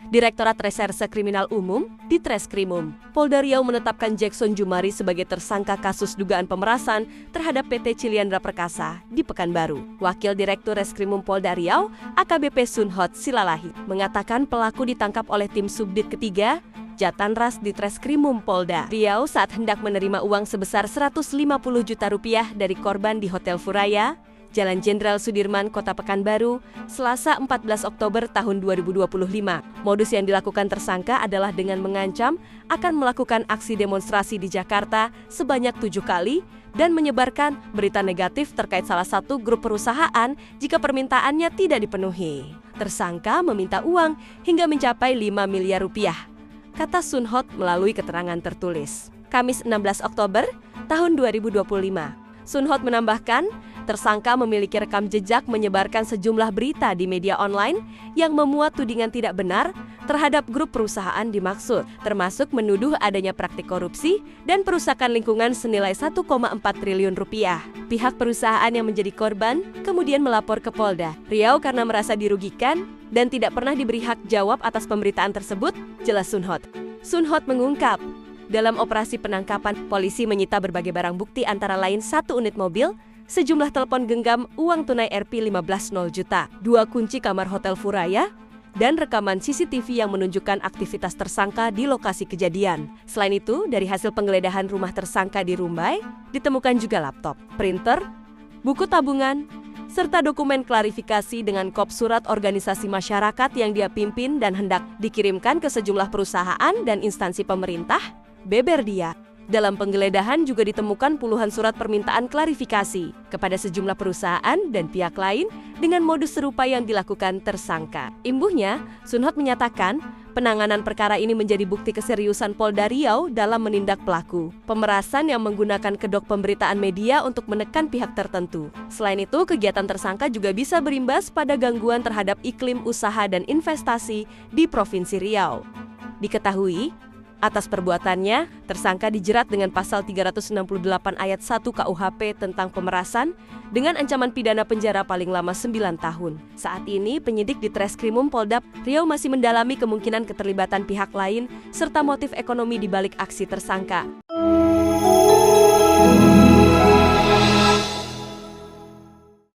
Direktorat Reserse Kriminal Umum, Ditreskrimum, Polda Riau menetapkan Jackson Jumari sebagai tersangka kasus dugaan pemerasan terhadap PT Ciliandra Perkasa di Pekanbaru. Wakil Direktur Reskrimum Polda Riau, AKBP Sunhot Silalahi, mengatakan pelaku ditangkap oleh tim Subdit ketiga, Jatanras Ditreskrimum Polda Riau saat hendak menerima uang sebesar 150 juta rupiah dari korban di Hotel Furaya, Jalan Jenderal Sudirman, Kota Pekanbaru, Selasa 14 Oktober tahun 2025. Modus yang dilakukan tersangka adalah dengan mengancam akan melakukan aksi demonstrasi di Jakarta sebanyak 7 kali dan menyebarkan berita negatif terkait salah satu grup perusahaan jika permintaannya tidak dipenuhi. Tersangka meminta uang hingga mencapai 5 miliar rupiah, kata Sunhot melalui keterangan tertulis. Kamis 16 Oktober tahun 2025. Sunhot menambahkan, tersangka memiliki rekam jejak menyebarkan sejumlah berita di media online yang memuat tudingan tidak benar terhadap grup perusahaan dimaksud, termasuk menuduh adanya praktik korupsi dan perusakan lingkungan senilai 1,4 triliun rupiah. Pihak perusahaan yang menjadi korban kemudian melapor ke Polda Riau karena merasa dirugikan dan tidak pernah diberi hak jawab atas pemberitaan tersebut, jelas Sunhot. Sunhot mengungkap, dalam operasi penangkapan, polisi menyita berbagai barang bukti antara lain 1 unit mobil, sejumlah telepon genggam, uang tunai Rp15.0 juta, 2 kunci kamar Hotel Furaya, dan rekaman CCTV yang menunjukkan aktivitas tersangka di lokasi kejadian. Selain itu, dari hasil penggeledahan rumah tersangka di Rumbai, ditemukan juga laptop, printer, buku tabungan, serta dokumen klarifikasi dengan kop surat organisasi masyarakat yang dia pimpin dan hendak dikirimkan ke sejumlah perusahaan dan instansi pemerintah, beber dia. Dalam penggeledahan juga ditemukan puluhan surat permintaan klarifikasi kepada sejumlah perusahaan dan pihak lain dengan modus serupa yang dilakukan tersangka. Imbuhnya, Sunhot menyatakan penanganan perkara ini menjadi bukti keseriusan Polda Riau dalam menindak pelaku pemerasan yang menggunakan kedok pemberitaan media untuk menekan pihak tertentu. Selain itu, kegiatan tersangka juga bisa berimbas pada gangguan terhadap iklim usaha dan investasi di Provinsi Riau. Diketahui, atas perbuatannya, tersangka dijerat dengan pasal 368 ayat 1 KUHP tentang pemerasan dengan ancaman pidana penjara paling lama 9 tahun. Saat ini, penyidik di Treskrimum Polda Riau masih mendalami kemungkinan keterlibatan pihak lain serta motif ekonomi di balik aksi tersangka.